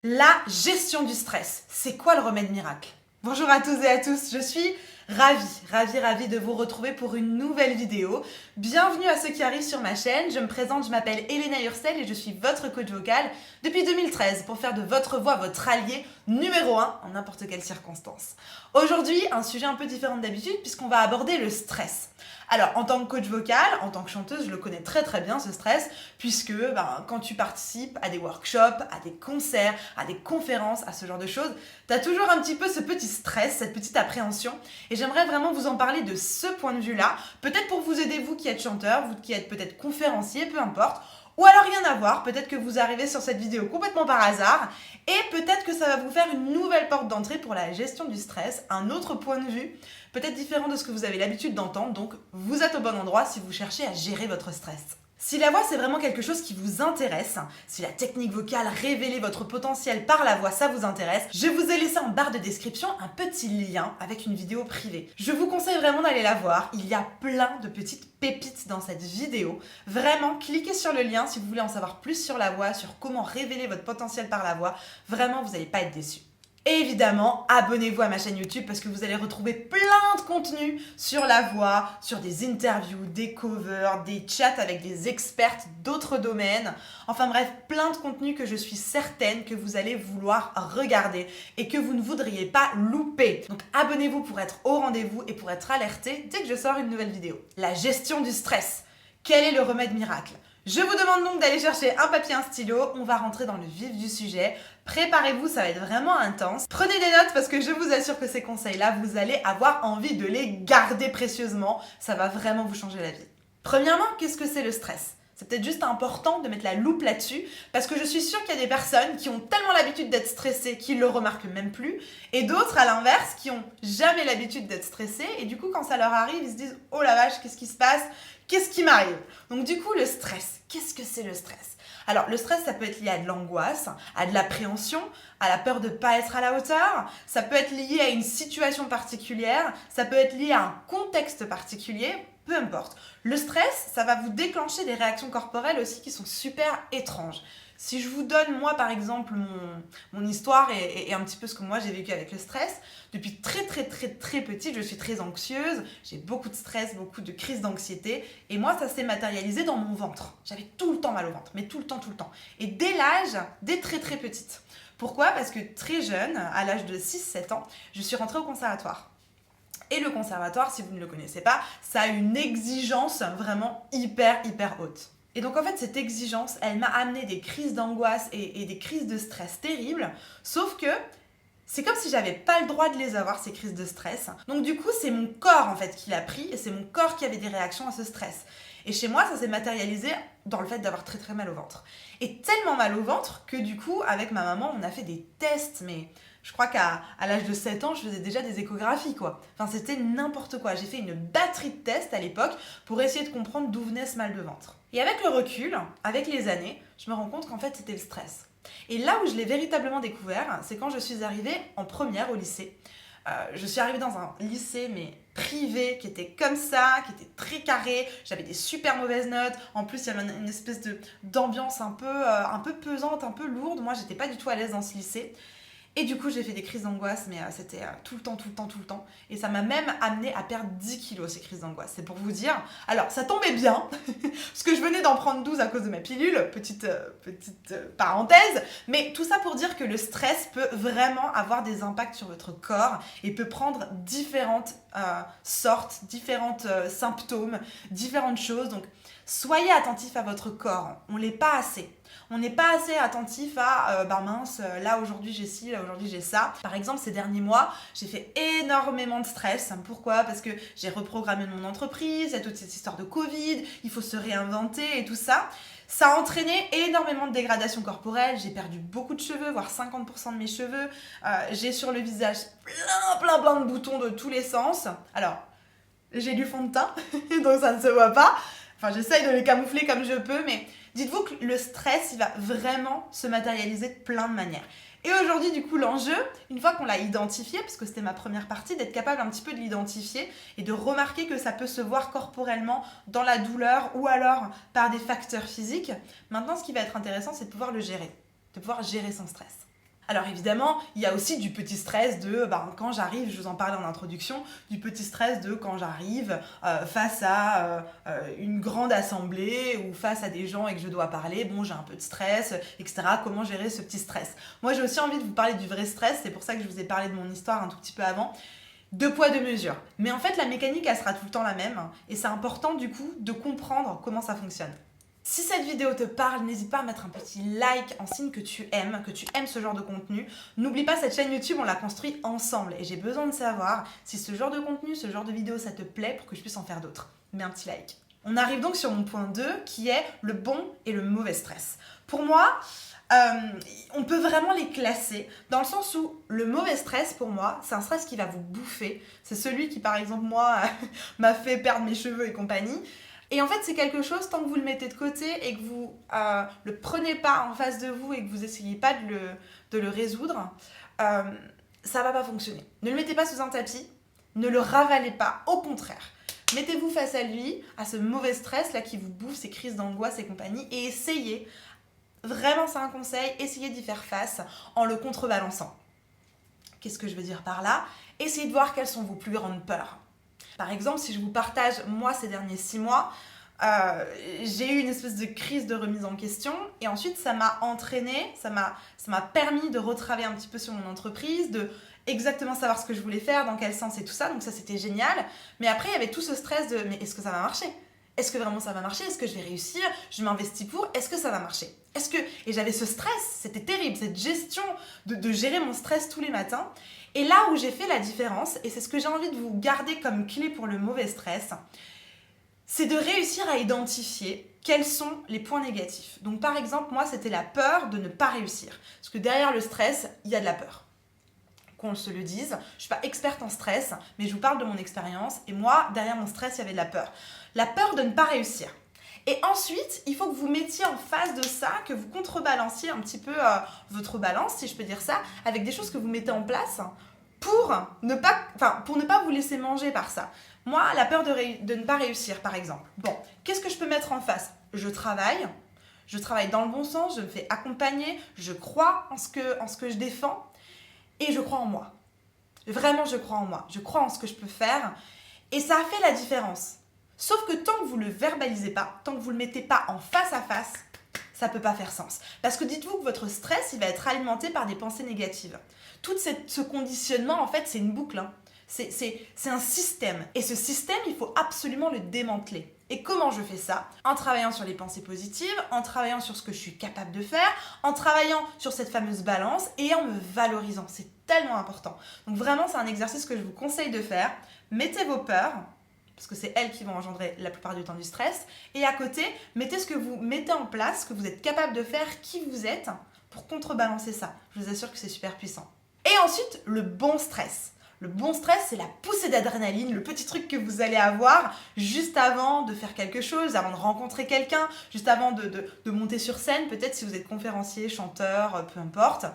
La gestion du stress, c'est quoi le remède miracle? Bonjour à tous et à tous, je suis ravie de vous retrouver pour une nouvelle vidéo. Bienvenue à ceux qui arrivent sur ma chaîne, je me présente, je m'appelle Elena Ursel et je suis votre coach vocal depuis 2013 pour faire de votre voix votre allié numéro 1 en n'importe quelle circonstance. Aujourd'hui, un sujet un peu différent d'habitude puisqu'on va aborder le stress. Alors, en tant que coach vocal, en tant que chanteuse, je le connais très bien ce stress, puisque quand tu participes à des workshops, à des concerts, à des conférences, à ce genre de choses, tu as toujours un petit peu ce petit stress, cette petite appréhension. Et j'aimerais vraiment vous en parler de ce point de vue-là, peut-être pour vous aider, vous qui êtes chanteur, vous qui êtes peut-être conférencier, peu importe. Ou alors rien à voir, peut-être que vous arrivez sur cette vidéo complètement par hasard et peut-être que ça va vous faire une nouvelle porte d'entrée pour la gestion du stress, un autre point de vue, peut-être différent de ce que vous avez l'habitude d'entendre, donc vous êtes au bon endroit si vous cherchez à gérer votre stress. Si la voix c'est vraiment quelque chose qui vous intéresse, si la technique vocale, révéler votre potentiel par la voix, ça vous intéresse, je vous ai laissé en barre de description un petit lien avec une vidéo privée. Je vous conseille vraiment d'aller la voir, il y a plein de petites pépites dans cette vidéo. Vraiment, cliquez sur le lien si vous voulez en savoir plus sur la voix, sur comment révéler votre potentiel par la voix. Vraiment, vous n'allez pas être déçus. Et évidemment, abonnez-vous à ma chaîne YouTube parce que vous allez retrouver plein de contenus sur la voix, sur des interviews, des covers, des chats avec des expertes d'autres domaines. Enfin bref, plein de contenus que je suis certaine que vous allez vouloir regarder et que vous ne voudriez pas louper. Donc abonnez-vous pour être au rendez-vous et pour être alerté dès que je sors une nouvelle vidéo. La gestion du stress. Quel est le remède miracle ? Je vous demande donc d'aller chercher un papier, un stylo, on va rentrer dans le vif du sujet. Préparez-vous, ça va être vraiment intense. Prenez des notes parce que je vous assure que ces conseils-là, vous allez avoir envie de les garder précieusement. Ça va vraiment vous changer la vie. Premièrement, qu'est-ce que c'est le stress ? C'est peut-être juste important de mettre la loupe là-dessus parce que je suis sûre qu'il y a des personnes qui ont tellement l'habitude d'être stressées qu'ils le remarquent même plus et d'autres à l'inverse qui ont jamais l'habitude d'être stressées et du coup quand ça leur arrive ils se disent « Oh la vache, qu'est-ce qui se passe ? Qu'est-ce qui m'arrive ?» Donc du coup le stress, qu'est-ce que c'est le stress ? Alors le stress ça peut être lié à de l'angoisse, à de l'appréhension, à la peur de ne pas être à la hauteur, ça peut être lié à une situation particulière, ça peut être lié à un contexte particulier. Peu importe. Le stress, ça va vous déclencher des réactions corporelles aussi qui sont super étranges. Si je vous donne, moi, par exemple, mon histoire et un petit peu ce que moi j'ai vécu avec le stress, depuis très petite, je suis très anxieuse, j'ai beaucoup de stress, beaucoup de crises d'anxiété, et moi, ça s'est matérialisé dans mon ventre. J'avais tout le temps mal au ventre, mais tout le temps. Et dès très petite. Pourquoi ? Parce que très jeune, à l'âge de 6-7 ans, je suis rentrée au conservatoire. Et le conservatoire, si vous ne le connaissez pas, ça a une exigence vraiment hyper haute. Et donc en fait, cette exigence, elle m'a amené des crises d'angoisse et des crises de stress terribles, sauf que c'est comme si j'avais pas le droit de les avoir, ces crises de stress. Donc du coup, c'est mon corps en fait qui l'a pris et c'est mon corps qui avait des réactions à ce stress. Et chez moi, ça s'est matérialisé dans le fait d'avoir très mal au ventre. Et tellement mal au ventre que du coup, avec ma maman, on a fait des tests, mais je crois qu'à l'âge de 7 ans, je faisais déjà des échographies, quoi. Enfin, c'était n'importe quoi. J'ai fait une batterie de tests à l'époque pour essayer de comprendre d'où venait ce mal de ventre. Et avec le recul, avec les années, je me rends compte qu'en fait, c'était le stress. Et là où je l'ai véritablement découvert, c'est quand je suis arrivée en première au lycée. Je suis arrivée dans un lycée, mais privé, qui était comme ça, qui était très carré. J'avais des super mauvaises notes. En plus, il y avait une espèce d'ambiance un peu pesante, un peu lourde. Moi, j'étais pas du tout à l'aise dans ce lycée. Et du coup, j'ai fait des crises d'angoisse, mais c'était tout le temps. Et ça m'a même amené à perdre 10 kilos, ces crises d'angoisse. C'est pour vous dire. Alors, ça tombait bien, parce que je venais d'en prendre 12 à cause de ma pilule, petite parenthèse. Mais tout ça pour dire que le stress peut vraiment avoir des impacts sur votre corps et peut prendre différentes sortes, différents symptômes, différentes choses. Donc, soyez attentifs à votre corps. On l'est pas assez. On n'est pas assez attentif à mince, là aujourd'hui j'ai ci, là aujourd'hui j'ai ça. Par exemple, ces derniers mois, j'ai fait énormément de stress. Pourquoi ? Parce que j'ai reprogrammé mon entreprise, il y a toute cette histoire de Covid, il faut se réinventer et tout ça. Ça a entraîné énormément de dégradation corporelle, j'ai perdu beaucoup de cheveux, voire 50% de mes cheveux. J'ai sur le visage plein de boutons de tous les sens. Alors, j'ai du fond de teint, donc ça ne se voit pas. Enfin, j'essaye de les camoufler comme je peux, mais dites-vous que le stress, il va vraiment se matérialiser de plein de manières. Et aujourd'hui, du coup, l'enjeu, une fois qu'on l'a identifié, parce que c'était ma première partie, d'être capable un petit peu de l'identifier et de remarquer que ça peut se voir corporellement dans la douleur ou alors par des facteurs physiques. Maintenant, ce qui va être intéressant, c'est de pouvoir le gérer, de pouvoir gérer son stress. Alors évidemment, il y a aussi du petit stress de quand j'arrive, je vous en parlais en introduction, du petit stress de quand j'arrive face à une grande assemblée ou face à des gens et que je dois parler, bon j'ai un peu de stress, etc. Comment gérer ce petit stress? Moi j'ai aussi envie de vous parler du vrai stress, c'est pour ça que je vous ai parlé de mon histoire un tout petit peu avant. Deux poids, deux mesures. Mais en fait la mécanique elle sera tout le temps la même et c'est important du coup de comprendre comment ça fonctionne. Si cette vidéo te parle, n'hésite pas à mettre un petit like en signe que tu aimes ce genre de contenu. N'oublie pas, cette chaîne YouTube, on l'a construit ensemble et j'ai besoin de savoir si ce genre de contenu, ce genre de vidéo, ça te plaît pour que je puisse en faire d'autres. Mets un petit like. On arrive donc sur mon point 2 qui est le bon et le mauvais stress. Pour moi, on peut vraiment les classer dans le sens où le mauvais stress pour moi, c'est un stress qui va vous bouffer. C'est celui qui, par exemple, moi, m'a fait perdre mes cheveux et compagnie. Et en fait, c'est quelque chose, tant que vous le mettez de côté et que vous le prenez pas en face de vous et que vous essayez pas de le résoudre, ça va pas fonctionner. Ne le mettez pas sous un tapis, ne le ravalez pas, au contraire. Mettez-vous face à lui, à ce mauvais stress là qui vous bouffe, ces crises d'angoisse et compagnie, et essayez, vraiment c'est un conseil, essayez d'y faire face en le contrebalançant. Qu'est-ce que je veux dire par là? Essayez de voir quelles sont vos plus grandes peurs. Par exemple, si je vous partage, moi, ces derniers 6 mois, j'ai eu une espèce de crise de remise en question et ensuite, ça m'a entraîné, ça m'a permis de retravailler un petit peu sur mon entreprise, de exactement savoir ce que je voulais faire, dans quel sens et tout ça, donc ça, c'était génial. Mais après, il y avait tout ce stress de « mais est-ce que ça va marcher ? Est-ce que vraiment ça va marcher? Est-ce que je vais réussir? Je m'investis pour? Est-ce que ça va marcher? Et j'avais ce stress, c'était terrible, cette gestion de gérer mon stress tous les matins. Et là où j'ai fait la différence, et c'est ce que j'ai envie de vous garder comme clé pour le mauvais stress, c'est de réussir à identifier quels sont les points négatifs. Donc par exemple, moi, c'était la peur de ne pas réussir. Parce que derrière le stress, il y a de la peur. Qu'on se le dise, je ne suis pas experte en stress, mais je vous parle de mon expérience. Et moi, derrière mon stress, il y avait de la peur. La peur de ne pas réussir. Et ensuite, il faut que vous mettiez en face de ça, que vous contrebalanciez un petit peu votre balance, si je peux dire ça, avec des choses que vous mettez en place pour ne pas vous laisser manger par ça. Moi, la peur de ne pas réussir, par exemple. Bon, qu'est-ce que je peux mettre en face? Je travaille dans le bon sens, je me fais accompagner, je crois en ce que je défends et je crois en moi. Vraiment, je crois en moi. Je crois en ce que je peux faire et ça a fait la différence. Sauf que tant que vous ne le verbalisez pas, tant que vous ne le mettez pas en face à face, ça ne peut pas faire sens. Parce que dites-vous que votre stress, il va être alimenté par des pensées négatives. Tout ce conditionnement, en fait, c'est une boucle. C'est un système. Et ce système, il faut absolument le démanteler. Et comment je fais ça? En travaillant sur les pensées positives, en travaillant sur ce que je suis capable de faire, en travaillant sur cette fameuse balance et en me valorisant. C'est tellement important. Donc vraiment, c'est un exercice que je vous conseille de faire. Mettez vos peurs, parce que c'est elles qui vont engendrer la plupart du temps du stress. Et à côté, mettez ce que vous mettez en place, ce que vous êtes capable de faire, qui vous êtes, pour contrebalancer ça. Je vous assure que c'est super puissant. Et ensuite, le bon stress. Le bon stress, c'est la poussée d'adrénaline, le petit truc que vous allez avoir juste avant de faire quelque chose, avant de rencontrer quelqu'un, juste avant de monter sur scène, peut-être si vous êtes conférencier, chanteur, peu importe.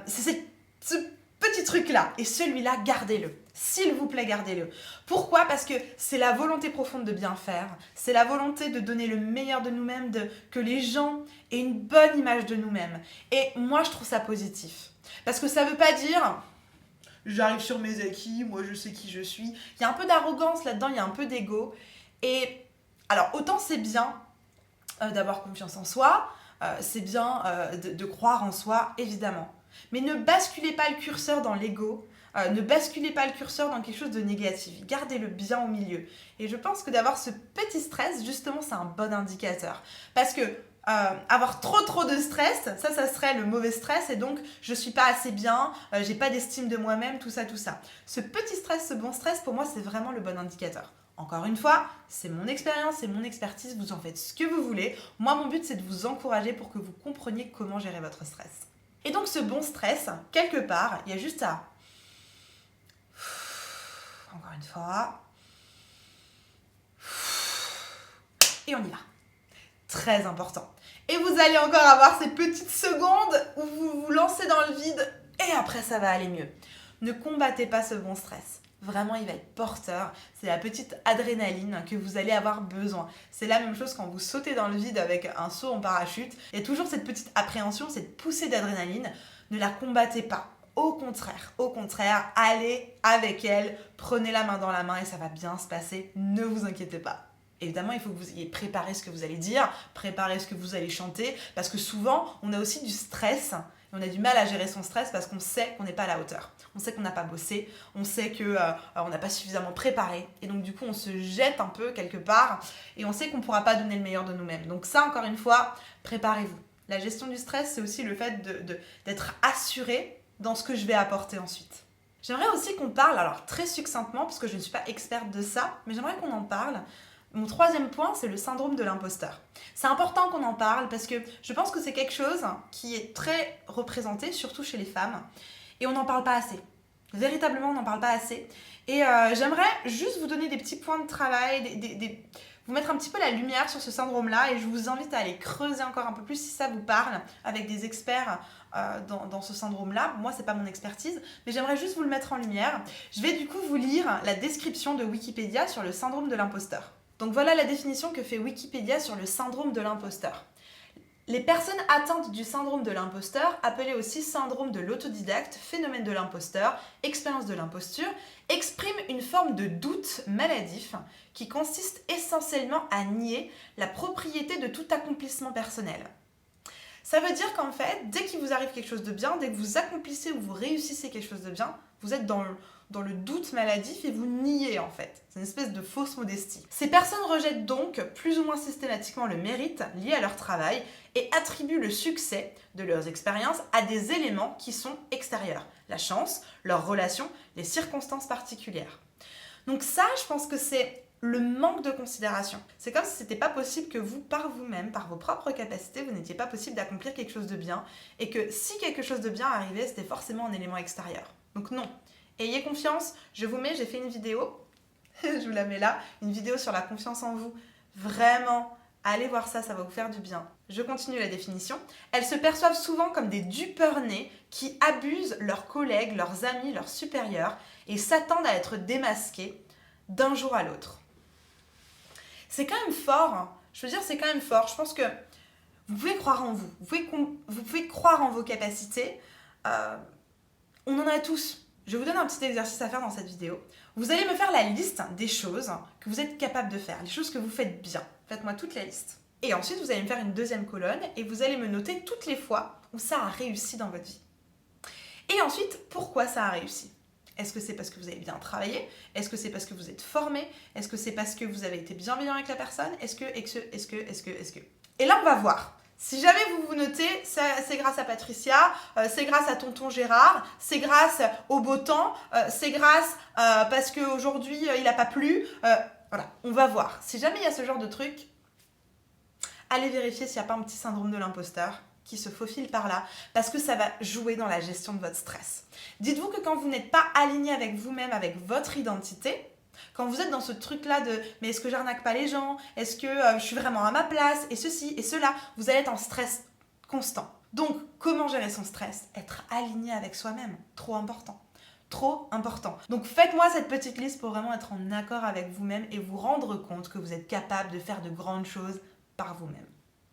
C'est ce petit truc-là. Et celui-là, gardez-le. S'il vous plaît, gardez-le. Pourquoi? Parce que c'est la volonté profonde de bien faire. C'est la volonté de donner le meilleur de nous-mêmes, que les gens aient une bonne image de nous-mêmes. Et moi, je trouve ça positif. Parce que ça ne veut pas dire « j'arrive sur mes acquis, moi je sais qui je suis ». Il y a un peu d'arrogance là-dedans, il y a un peu d'ego. Et alors, autant c'est bien d'avoir confiance en soi, c'est bien de croire en soi, évidemment. Mais ne basculez pas le curseur dans l'ego, ne basculez pas le curseur dans quelque chose de négatif. Gardez-le bien au milieu. Et je pense que d'avoir ce petit stress, justement, c'est un bon indicateur. Parce que avoir trop de stress, ça serait le mauvais stress et donc je suis pas assez bien, j'ai pas d'estime de moi-même, tout ça. Ce petit stress, ce bon stress, pour moi, c'est vraiment le bon indicateur. Encore une fois, c'est mon expérience, c'est mon expertise, vous en faites ce que vous voulez. Moi, mon but, c'est de vous encourager pour que vous compreniez comment gérer votre stress. Et donc, ce bon stress, quelque part, il y a juste à... Encore une fois... Et on y va. Très important. Et vous allez encore avoir ces petites secondes où vous vous lancez dans le vide et après ça va aller mieux. Ne combattez pas ce bon stress. Vraiment, il va être porteur. C'est la petite adrénaline que vous allez avoir besoin. C'est la même chose quand vous sautez dans le vide avec un saut en parachute. Il y a toujours cette petite appréhension, cette poussée d'adrénaline. Ne la combattez pas. Au contraire, allez avec elle, prenez la main dans la main et ça va bien se passer, ne vous inquiétez pas. Évidemment, il faut que vous ayez préparé ce que vous allez dire, préparé ce que vous allez chanter, parce que souvent, on a aussi du stress, et on a du mal à gérer son stress parce qu'on sait qu'on n'est pas à la hauteur. On sait qu'on n'a pas bossé, on sait qu'on n'a pas suffisamment préparé, et donc du coup, on se jette un peu quelque part, et on sait qu'on ne pourra pas donner le meilleur de nous-mêmes. Donc ça, encore une fois, préparez-vous. La gestion du stress, c'est aussi le fait d'être assuré dans ce que je vais apporter ensuite. J'aimerais aussi qu'on parle, alors très succinctement, parce que je ne suis pas experte de ça, mais j'aimerais qu'on en parle. Mon troisième point, c'est le syndrome de l'imposteur. C'est important qu'on en parle parce que je pense que c'est quelque chose qui est très représenté, surtout chez les femmes, et on n'en parle pas assez. Véritablement, on n'en parle pas assez. Et j'aimerais juste vous donner des petits points de travail, vous mettre un petit peu la lumière sur ce syndrome-là, et je vous invite à aller creuser encore un peu plus si ça vous parle, avec des experts dans ce syndrome-là. Moi, c'est pas mon expertise, mais j'aimerais juste vous le mettre en lumière. Je vais du coup vous lire la description de Wikipédia sur le syndrome de l'imposteur. Donc voilà la définition que fait Wikipédia sur le syndrome de l'imposteur. Les personnes atteintes du syndrome de l'imposteur, appelé aussi syndrome de l'autodidacte, phénomène de l'imposteur, expérience de l'imposture, expriment une forme de doute maladif qui consiste essentiellement à nier la propriété de tout accomplissement personnel. Ça veut dire qu'en fait, dès qu'il vous arrive quelque chose de bien, dès que vous accomplissez ou vous réussissez quelque chose de bien, vous êtes dans le doute maladif et vous niez en fait. C'est une espèce de fausse modestie. Ces personnes rejettent donc plus ou moins systématiquement le mérite lié à leur travail et attribuent le succès de leurs expériences à des éléments qui sont extérieurs. La chance, leurs relations, les circonstances particulières. Donc ça, je pense que c'est le manque de considération. C'est comme si c'était pas possible que vous, par vous-même, par vos propres capacités, vous n'étiez pas possible d'accomplir quelque chose de bien et que si quelque chose de bien arrivait, c'était forcément un élément extérieur. Donc non. Ayez confiance, j'ai fait une vidéo, je vous la mets là, une vidéo sur la confiance en vous. Vraiment, allez voir ça, ça va vous faire du bien. Je continue la définition. Elles se perçoivent souvent comme des dupeurs-nés qui abusent leurs collègues, leurs amis, leurs supérieurs et s'attendent à être démasqués d'un jour à l'autre. C'est quand même fort, hein. Je veux dire, c'est quand même fort. Je pense que vous pouvez croire en vous, vous pouvez croire en vos capacités. On en a tous. Je vous donne un petit exercice à faire dans cette vidéo. Vous allez me faire la liste des choses que vous êtes capable de faire, les choses que vous faites bien. Faites-moi toute la liste. Et ensuite, vous allez me faire une deuxième colonne et vous allez me noter toutes les fois où ça a réussi dans votre vie. Et ensuite, pourquoi ça a réussi ? Est-ce que c'est parce que vous avez bien travaillé ? Est-ce que c'est parce que vous êtes formé ? Est-ce que c'est parce que vous avez été bienveillant avec la personne ? Est-ce que... Et là, on va voir. Si jamais vous vous notez, c'est grâce à Patricia, c'est grâce à tonton Gérard, c'est grâce au beau temps, c'est grâce parce qu'aujourd'hui il n'a pas plu. Voilà, on va voir. Si jamais il y a ce genre de truc, allez vérifier s'il n'y a pas un petit syndrome de l'imposteur qui se faufile par là, parce que ça va jouer dans la gestion de votre stress. Dites-vous que quand vous n'êtes pas aligné avec vous-même, avec votre identité, quand vous êtes dans ce truc-là de « mais est-ce que j'arnaque pas les gens ? Est-ce que je suis vraiment à ma place ? Et ceci et cela », vous allez être en stress constant. Donc, comment gérer son stress ? Être aligné avec soi-même, trop important. Trop important. Donc faites-moi cette petite liste pour vraiment être en accord avec vous-même et vous rendre compte que vous êtes capable de faire de grandes choses par vous-même.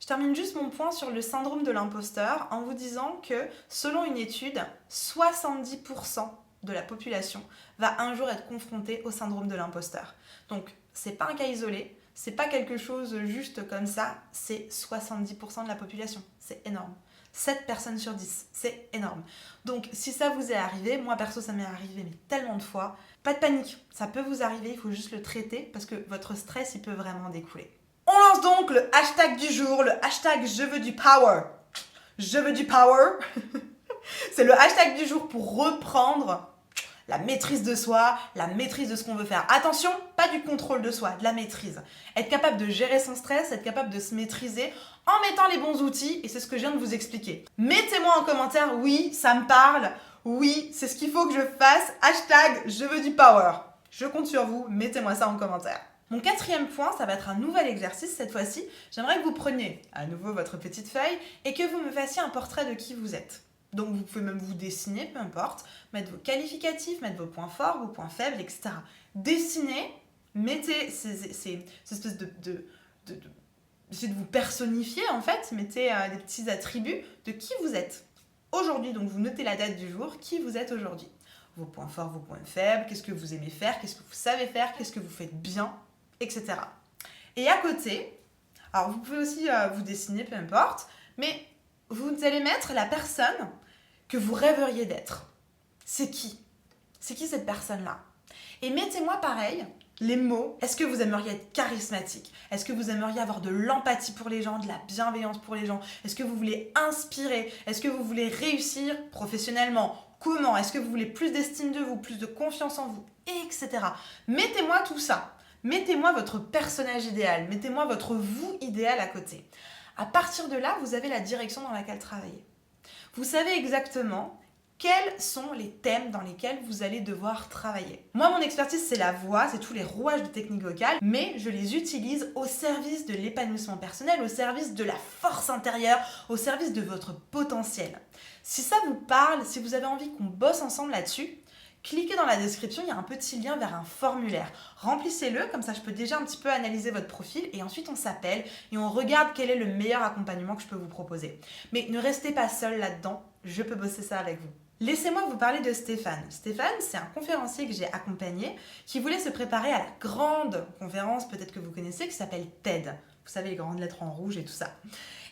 Je termine juste mon point sur le syndrome de l'imposteur en vous disant que, selon une étude, 70% de la population va un jour être confrontée au syndrome de l'imposteur. Donc, c'est pas un cas isolé, c'est pas quelque chose juste comme ça, c'est 70% de la population. C'est énorme. 7 personnes sur 10, c'est énorme. Donc, si ça vous est arrivé, moi perso, ça m'est arrivé mais tellement de fois, pas de panique, ça peut vous arriver, il faut juste le traiter parce que votre stress, il peut vraiment découler. On lance donc le hashtag du jour, le hashtag je veux du power. Je veux du power. C'est le hashtag du jour pour reprendre la maîtrise de soi, la maîtrise de ce qu'on veut faire. Attention, pas du contrôle de soi, de la maîtrise. Être capable de gérer son stress, être capable de se maîtriser en mettant les bons outils, et c'est ce que je viens de vous expliquer. Mettez-moi en commentaire, oui, ça me parle, oui, c'est ce qu'il faut que je fasse, hashtag je veux du power. Je compte sur vous, mettez-moi ça en commentaire. Mon quatrième point, ça va être un nouvel exercice cette fois-ci. J'aimerais que vous preniez à nouveau votre petite feuille et que vous me fassiez un portrait de qui vous êtes. Donc vous pouvez même vous dessiner, peu importe, mettre vos qualificatifs, mettre vos points forts, vos points faibles, etc. Dessinez, mettez ces espèces essayez de vous personnifier en fait, mettez des petits attributs de qui vous êtes. aujourd'hui, donc vous notez la date du jour, qui vous êtes aujourd'hui. Vos points forts, vos points faibles, qu'est-ce que vous aimez faire, qu'est-ce que vous savez faire, qu'est-ce que vous faites bien, etc. Et à côté, alors vous pouvez aussi vous dessiner, peu importe, mais vous allez mettre la personne que vous rêveriez d'être. C'est qui? C'est qui cette personne-là? Et mettez-moi pareil les mots. Est-ce que vous aimeriez être charismatique? Est-ce que vous aimeriez avoir de l'empathie pour les gens, de la bienveillance pour les gens? Est-ce que vous voulez inspirer? Est-ce que vous voulez réussir professionnellement? Comment? Est-ce que vous voulez plus d'estime de vous, plus de confiance en vous, etc. Mettez-moi tout ça. Mettez-moi votre personnage idéal. Mettez-moi votre vous idéal à côté. À partir de là, vous avez la direction dans laquelle travailler. Vous savez exactement quels sont les thèmes dans lesquels vous allez devoir travailler. Moi, mon expertise, c'est la voix, c'est tous les rouages de technique vocale, mais je les utilise au service de l'épanouissement personnel, au service de la force intérieure, au service de votre potentiel. Si ça vous parle, si vous avez envie qu'on bosse ensemble là-dessus, cliquez dans la description, il y a un petit lien vers un formulaire. Remplissez-le, comme ça je peux déjà un petit peu analyser votre profil et ensuite on s'appelle et on regarde quel est le meilleur accompagnement que je peux vous proposer. Mais ne restez pas seul là-dedans, je peux bosser ça avec vous. Laissez-moi vous parler de Stéphane. Stéphane, c'est un conférencier que j'ai accompagné qui voulait se préparer à la grande conférence, peut-être que vous connaissez, qui s'appelle TED. Vous savez, les grandes lettres en rouge et tout ça.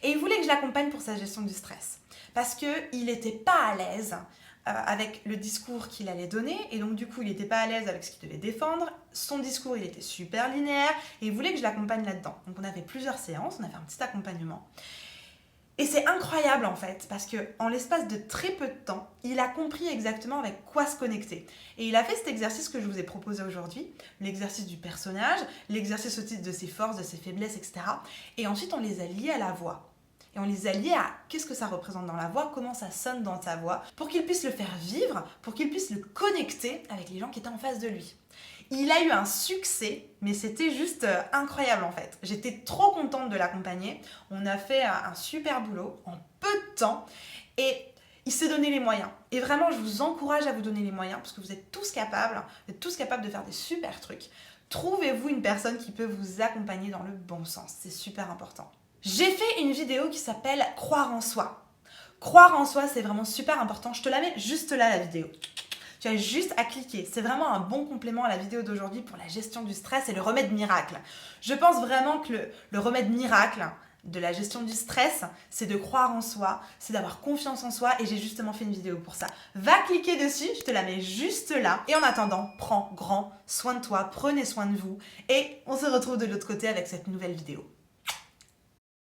Et il voulait que je l'accompagne pour sa gestion du stress. Parce qu'il n'était pas à l'aise avec le discours qu'il allait donner, et donc du coup il n'était pas à l'aise avec ce qu'il devait défendre. Son discours il était super linéaire et il voulait que je l'accompagne là-dedans. Donc on a fait plusieurs séances, on a fait un petit accompagnement. Et c'est incroyable en fait, parce qu'en l'espace de très peu de temps, il a compris exactement avec quoi se connecter. Et il a fait cet exercice que je vous ai proposé aujourd'hui, l'exercice du personnage, l'exercice aussi de ses forces, de ses faiblesses, etc. Et ensuite on les a liés à la voix. Et on les a liés à qu'est-ce que ça représente dans la voix, comment ça sonne dans ta voix, pour qu'il puisse le faire vivre, pour qu'il puisse le connecter avec les gens qui étaient en face de lui. Il a eu un succès, mais c'était juste incroyable en fait. J'étais trop contente de l'accompagner. On a fait un super boulot en peu de temps et il s'est donné les moyens. Et vraiment, je vous encourage à vous donner les moyens parce que vous êtes tous capables de faire des super trucs. Trouvez-vous une personne qui peut vous accompagner dans le bon sens. C'est super important. J'ai fait une vidéo qui s'appelle « Croire en soi ». Croire en soi, c'est vraiment super important. Je te la mets juste là, la vidéo. Tu as juste à cliquer. C'est vraiment un bon complément à la vidéo d'aujourd'hui pour la gestion du stress et le remède miracle. Je pense vraiment que le remède miracle de la gestion du stress, c'est de croire en soi, c'est d'avoir confiance en soi et j'ai justement fait une vidéo pour ça. Va cliquer dessus, je te la mets juste là. Et en attendant, prends grand soin de toi, prenez soin de vous et on se retrouve de l'autre côté avec cette nouvelle vidéo.